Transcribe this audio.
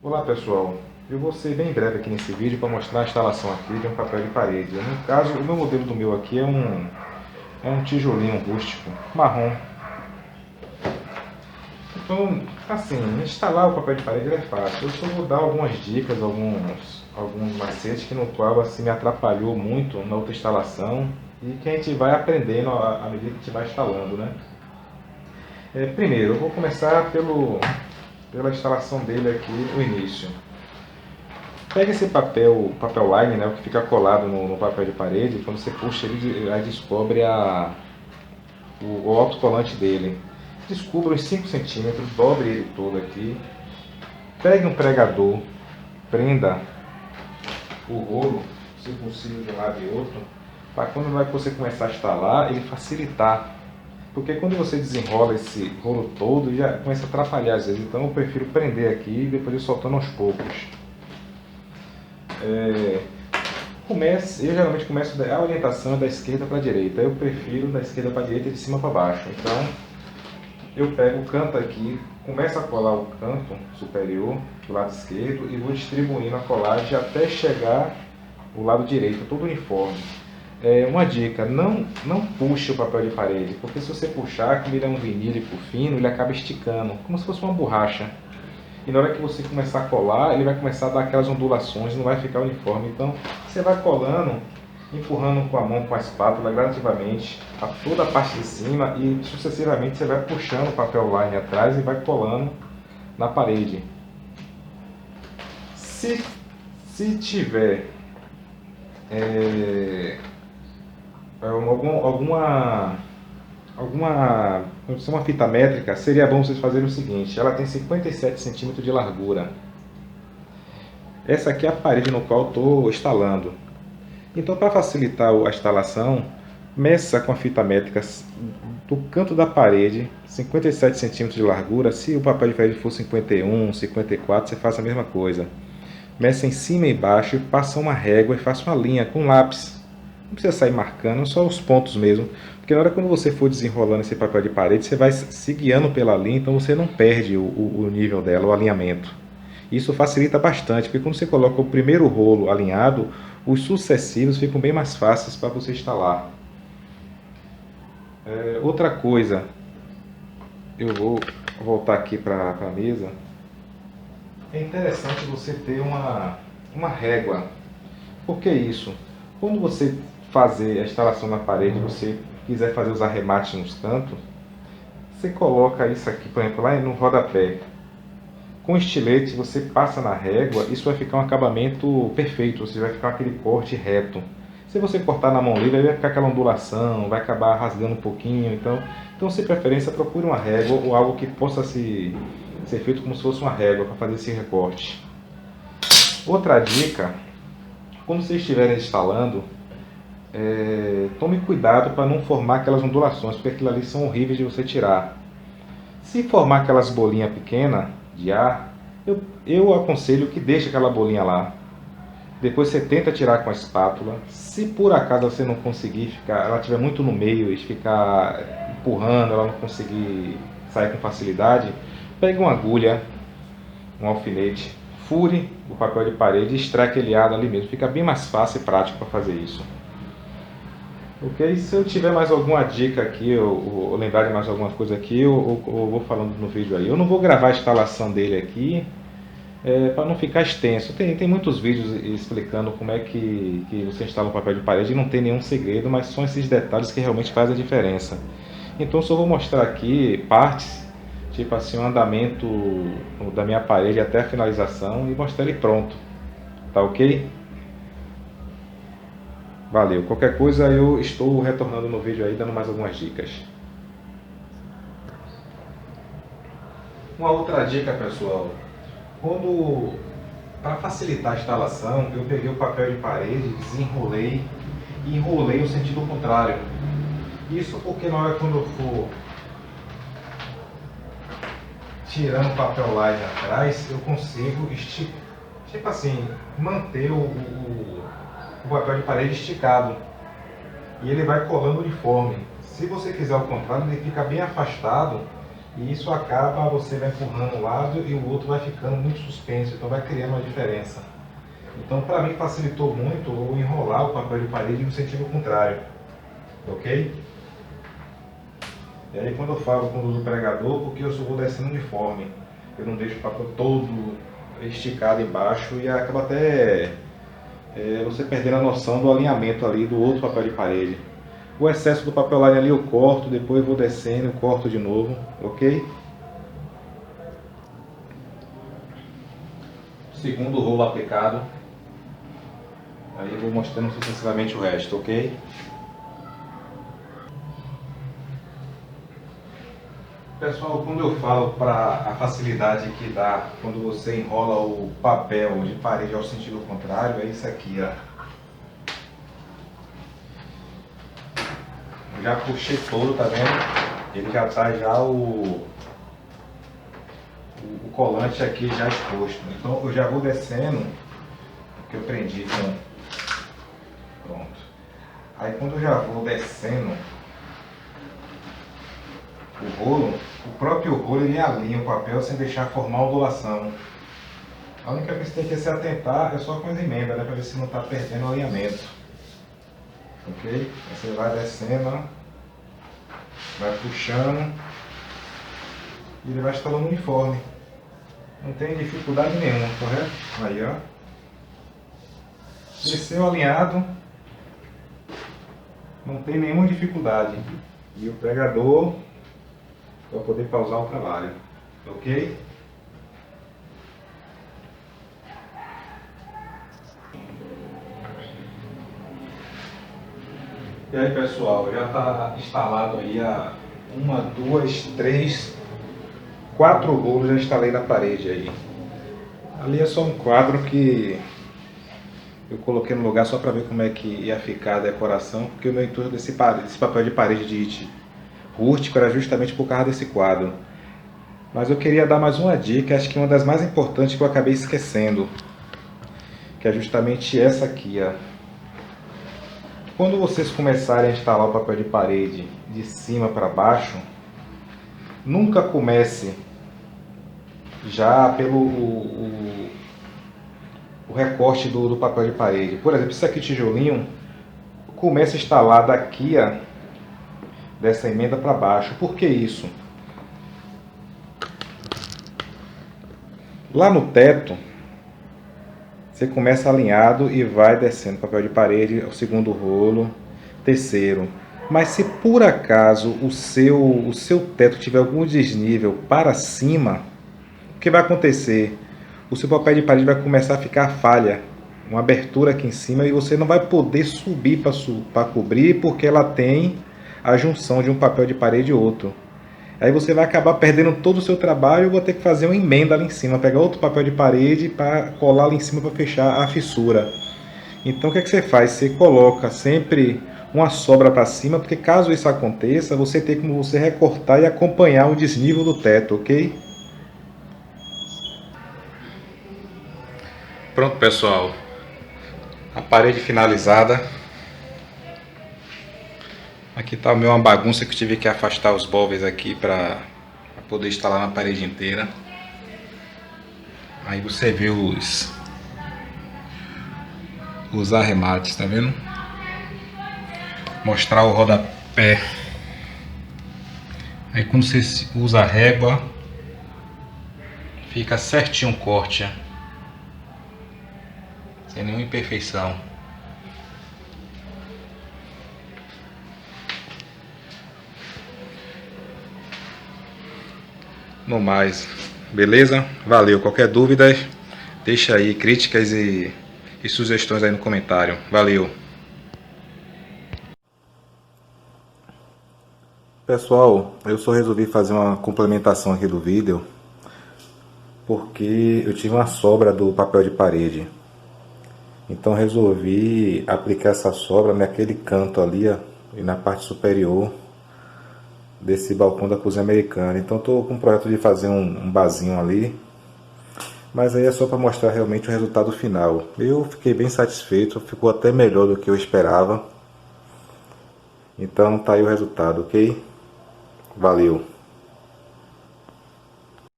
Olá pessoal, eu vou ser bem breve aqui nesse vídeo para mostrar a instalação aqui de um papel de parede. No caso, o meu modelo do meu aqui é um tijolinho rústico, marrom. Então, assim, instalar o papel de parede é fácil. Eu só vou dar algumas dicas, alguns macetes que no qual assim, me atrapalhou muito na outra instalação e que a gente vai aprendendo à medida que a gente vai instalando, né? Primeiro, eu vou começar pela instalação dele aqui no início. Pega esse papel line, né, o que fica colado no papel de parede, quando você puxa ele, aí descobre o autocolante dele. Descubra uns 5 centímetros, dobre ele todo aqui. Pegue um pregador, prenda o rolo, se possível de um lado e outro, para quando você começar a instalar, ele facilitar. Porque quando você desenrola esse rolo todo, já começa a atrapalhar às vezes. Então eu prefiro prender aqui e depois ir soltando aos poucos. Eu geralmente começo a orientação da esquerda para a direita. Eu prefiro da esquerda para a direita e de cima para baixo. Então eu pego o canto aqui, começo a colar o canto superior do lado esquerdo e vou distribuindo a colagem até chegar o lado direito, todo uniforme. Uma dica, não puxe o papel de parede, porque se você puxar, como ele é um vinílico fino, ele acaba esticando, como se fosse uma borracha. E na hora que você começar a colar, ele vai começar a dar aquelas ondulações, não vai ficar uniforme. Então, você vai colando, empurrando com a mão, com a espátula, gradativamente, a toda a parte de cima e sucessivamente você vai puxando o papel line atrás e vai colando na parede. Se tiver uma fita métrica, seria bom vocês fazerem o seguinte: ela tem 57 centímetros de largura. Essa aqui é a parede no qual estou instalando. Então, para facilitar a instalação, meça com a fita métrica do canto da parede, 57 centímetros de largura. Se o papel de parede for 51, 54, você faça a mesma coisa. Meça em cima e embaixo, e passa uma régua e faça uma linha com lápis. Não precisa sair marcando, só os pontos mesmo. Porque na hora quando você for desenrolando esse papel de parede, você vai se guiando pela linha, então você não perde o nível dela, o alinhamento. Isso facilita bastante, porque quando você coloca o primeiro rolo alinhado, os sucessivos ficam bem mais fáceis para você instalar. Outra coisa, eu vou voltar aqui para a mesa. É interessante você ter uma régua. Por que isso? Quando você fazer a instalação na parede, você quiser fazer os arremates nos cantos, você coloca isso aqui, por exemplo, lá no rodapé. Com estilete você passa na régua, isso vai ficar um acabamento perfeito, você vai ficar aquele corte reto. Se você cortar na mão livre, vai ficar aquela ondulação, vai acabar rasgando um pouquinho. Então se preferência, procure uma régua ou algo que possa ser feito como se fosse uma régua para fazer esse recorte. Outra dica, quando vocês estiverem instalando, tome cuidado para não formar aquelas ondulações, porque aquilo ali são horríveis de você tirar. Se formar aquelas bolinhas pequenas de ar, eu aconselho que deixe aquela bolinha lá. Depois você tenta tirar com a espátula. Se por acaso você não conseguir ela estiver muito no meio e ficar empurrando, ela não conseguir sair com facilidade, pegue uma agulha, um alfinete, fure o papel de parede e extrai aquele ar ali mesmo. Fica bem mais fácil e prático para fazer isso. Ok? Se eu tiver mais alguma dica aqui, ou lembrar de mais alguma coisa aqui, eu vou falando no vídeo aí. Eu não vou gravar a instalação dele aqui, para não ficar extenso. Tem muitos vídeos explicando como é que você instala um papel de parede e não tem nenhum segredo, mas são esses detalhes que realmente fazem a diferença. Então só vou mostrar aqui partes, tipo assim, o andamento da minha parede até a finalização e mostrar ele pronto. Tá ok? Valeu. Qualquer coisa eu estou retornando no vídeo aí, dando mais algumas dicas. Uma outra dica, pessoal. Para facilitar a instalação, eu peguei o papel de parede, desenrolei e enrolei no sentido contrário. Isso porque na hora quando eu for tirando o papel line atrás, eu consigo tipo assim, manter o papel de parede esticado e ele vai colando uniforme. Se você quiser ao contrário, ele fica bem afastado E isso acaba, você vai empurrando um lado e o outro vai ficando muito suspenso, então vai criando uma diferença. Então para mim facilitou muito o enrolar o papel de parede no sentido contrário, ok? E aí quando eu falo quando uso o pregador, porque eu só vou descendo uniforme, eu não deixo o papel todo esticado embaixo e acaba até você perdendo a noção do alinhamento ali do outro papel de parede. O excesso do papel line ali eu corto, depois vou descendo, corto de novo, ok? Segundo rolo aplicado, aí eu vou mostrando sucessivamente o resto, ok? Pessoal, quando eu falo para a facilidade que dá quando você enrola o papel de parede ao sentido contrário, é isso aqui, ó. Eu já puxei todo, tá vendo? Ele já tá já o colante aqui já exposto. Então eu já vou descendo, que eu prendi com... Pronto. Aí quando eu já vou descendo o rolo, o próprio rolo ele alinha o papel sem deixar formar ondulação. A única coisa que você tem que se atentar é só com as emendas, né, para ver se não está perdendo o alinhamento. Ok? Você vai descendo, vai puxando e ele vai instalando uniforme. Não tem dificuldade nenhuma, correto? Aí, ó. Desceu alinhado, não tem nenhuma dificuldade. E o pregador para poder pausar o trabalho, ok? E aí pessoal, já está instalado aí a 1, 2, 3, 4 rolos já instalei na parede aí. Ali é só um quadro que eu coloquei no lugar só para ver como é que ia ficar a decoração, porque o meu intuito desse papel de parede de rústico era justamente por causa desse quadro. Mas eu queria dar mais uma dica, acho que uma das mais importantes que eu acabei esquecendo, que é justamente essa aqui, ó. Quando vocês começarem a instalar o papel de parede de cima para baixo, nunca comece já pelo o recorte do papel de parede. Por exemplo, isso aqui tijolinho, comece a instalar daqui, ó, dessa emenda para baixo. Por que isso? Lá no teto, você começa alinhado e vai descendo papel de parede, o segundo rolo, terceiro. Mas se por acaso o seu teto tiver algum desnível para cima, o que vai acontecer? O seu papel de parede vai começar a ficar falha, uma abertura aqui em cima, e você não vai poder subir para cobrir, porque ela tem a junção de um papel de parede e outro. Aí você vai acabar perdendo todo o seu trabalho. Eu vou ter que fazer uma emenda ali em cima, pegar outro papel de parede para colar ali em cima para fechar a fissura. Então o que é que você faz? Você coloca sempre uma sobra para cima, porque caso isso aconteça, você tem como você recortar e acompanhar o desnível do teto, ok? Pronto pessoal, a parede finalizada. Aqui está uma bagunça que eu tive que afastar os móveis aqui para poder instalar na parede inteira. Aí você vê os arremates, tá vendo? Mostrar o rodapé. Aí quando você usa a régua, fica certinho o corte, sem nenhuma imperfeição. No mais, beleza? Valeu. Qualquer dúvida, deixa aí críticas e sugestões aí no comentário. Valeu. Pessoal, eu só resolvi fazer uma complementação aqui do vídeo porque eu tive uma sobra do papel de parede. Então resolvi aplicar essa sobra naquele canto ali, ó, e na parte superior desse balcão da cozinha americana. Então estou com o projeto de fazer um barzinho ali, mas aí é só para mostrar realmente o resultado final. Eu fiquei bem satisfeito, ficou até melhor do que eu esperava. Então tá aí o resultado, ok? Valeu!